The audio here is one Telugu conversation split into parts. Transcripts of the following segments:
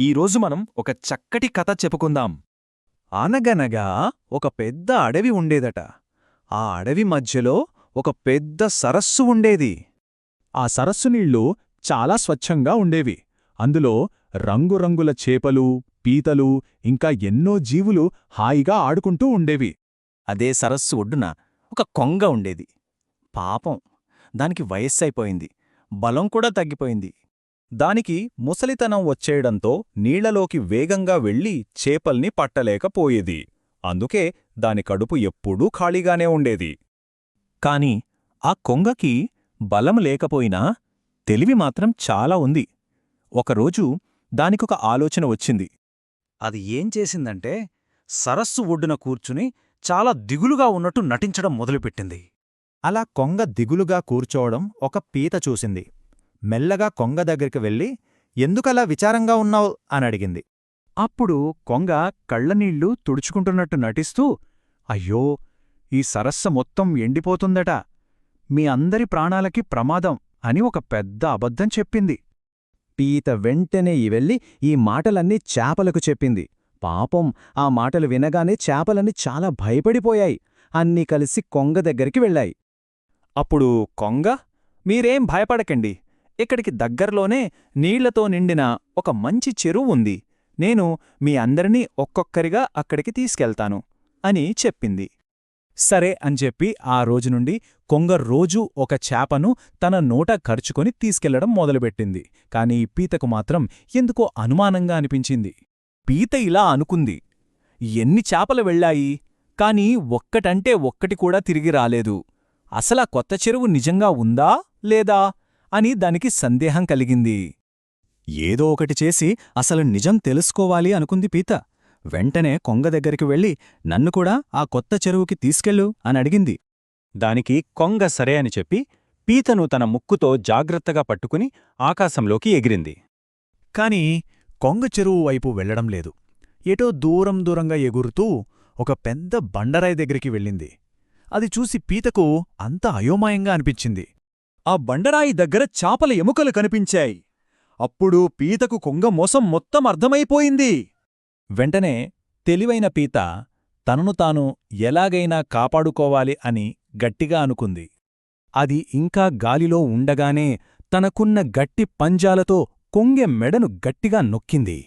ఈరోజు మనం ఒక చక్కటి కథ చెప్పుకుందాం. అనగనగా ఒక పెద్ద అడవి ఉండేదట. ఆ అడవి మధ్యలో ఒక పెద్ద సరస్సు ఉండేది. ఆ సరస్సు నీళ్లు చాలా స్వచ్ఛంగా ఉండేవి. అందులో రంగురంగుల చేపలు, పీతలు ఇంకా ఎన్నో జీవులు హాయిగా ఆడుకుంటూ ఉండేవి. అదే సరస్సు ఒడ్డున ఒక కొంగ ఉండేది. పాపం, దానికి వయస్సైపోయింది, బలం కూడా తగ్గిపోయింది. దానికి ముసలితనం వచ్చేయడంతో నీళ్లలోకి వేగంగా వెళ్లి చేపల్ని పట్టలేకపోయేది. అందుకే దాని కడుపు ఎప్పుడూ ఖాళీగానే ఉండేది. కాని ఆ కొంగకి బలం లేకపోయినా తెలివి మాత్రం చాలా ఉంది. ఒకరోజు దానికొక ఆలోచన వచ్చింది. అది ఏం చేసిందంటే సరస్సు ఒడ్డున కూర్చుని చాలా దిగులుగా ఉన్నట్టు నటించడం మొదలుపెట్టింది. అలా కొంగ దిగులుగా కూర్చోవడం ఒక పీత చూసింది. మెల్లగా కొంగ దగ్గరికి వెళ్ళి, ఎందుకలా విచారంగా ఉన్నావు అనడిగింది. అప్పుడు కొంగ కళ్ళనీళ్లు తుడుచుకుంటున్నట్టు నటిస్తూ, అయ్యో, ఈ సరస్సు మొత్తం ఎండిపోతుందట, మీ అందరి ప్రాణాలకి ప్రమాదం అని ఒక పెద్ద అబద్ధం చెప్పింది. పీత వెంటనే వెళ్ళి ఈ మాటలన్నీ చేపలకు చెప్పింది. పాపం, ఆ మాటలు వినగానే చేపలన్నీ చాలా భయపడిపోయాయి. అన్నీ కలిసి కొంగ దగ్గరికి వెళ్ళాయి. అప్పుడు కొంగ, మీరేం భయపడకండి, ఇక్కడికి దగ్గర్లోనే నీళ్లతో నిండిన ఒక మంచి చెరువు ఉంది. నేను మీ అందరినీ ఒక్కొక్కరిగా అక్కడికి తీసుకెళ్తాను అని చెప్పింది. సరే అని చెప్పి ఆ రోజునుండి కొంగ రోజూ ఒక చేపను తన నోట ఖర్చుకొని తీసుకెళ్లడం మొదలుపెట్టింది. కాని పీతకు మాత్రం ఎందుకో అనుమానంగా అనిపించింది. పీత ఇలా అనుకుంది, ఎన్ని చేపలు వెళ్ళాయి, కాని ఒక్కటంటే ఒక్కటి కూడా తిరిగి రాలేదు. అసలా కొత్త చెరువు నిజంగా ఉందా లేదా అని దానికి సందేహం కలిగింది. ఏదో ఒకటి చేసి అసలు నిజం తెలుసుకోవాలి అనుకుంది పీత. వెంటనే కొంగ దగ్గరికి వెళ్ళి, నన్ను కూడా ఆ కొత్త చెరువుకి తీసుకెళ్ళు అని అడిగింది. దానికి కొంగ సరే అని చెప్పి పీతను తన ముక్కుతో జాగ్రత్తగా పట్టుకుని ఆకాశంలోకి ఎగిరింది. కాని కొంగ చెరువు వైపు వెళ్లడం లేదు. ఎటో దూరం దూరంగా ఎగురుతూ ఒక పెద్ద బండరాయి దగ్గరికి వెళ్ళింది. అది చూసి పీతకు అంత అయోమయంగా అనిపించింది. ఆ బండరాయి దగ్గర చాపల ఎముకలు కనిపించాయి. అప్పుడు పీతకు కొంగ మోసం మొత్తం అర్థమైపోయింది. వెంటనే తెలివైన పీత తనను తాను ఎలాగైనా కాపాడుకోవాలి అని గట్టిగా అనుకుంది. అది ఇంకా గాలిలో ఉండగానే తనకున్న గట్టి పంజాలతో కొంగె మెడను గట్టిగా నొక్కింది.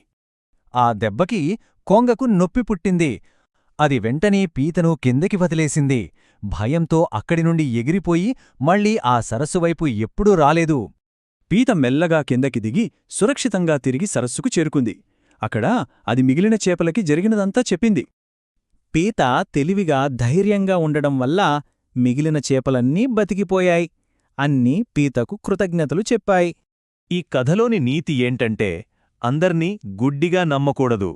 ఆ దెబ్బకి కొంగకు నొప్పి పుట్టింది. అది వెంటనే పీతను కిందకి వదిలేసింది. భయంతో అక్కడి నుండి ఎగిరిపోయి మళ్లీ ఆ సరస్సువైపు ఎప్పుడూ రాలేదు. పీత మెల్లగా కిందకి దిగి సురక్షితంగా తిరిగి సరస్సుకు చేరుకుంది. అక్కడ అది మిగిలిన చేపలకి జరిగినదంతా చెప్పింది. పీత తెలివిగా ధైర్యంగా ఉండడం వల్ల మిగిలిన చేపలన్నీ బతికిపోయాయి. అన్నీ పీతకు కృతజ్ఞతలు చెప్పాయి. ఈ కథలోని నీతి ఏంటంటే, అందర్నీ గుడ్డిగా నమ్మకూడదు.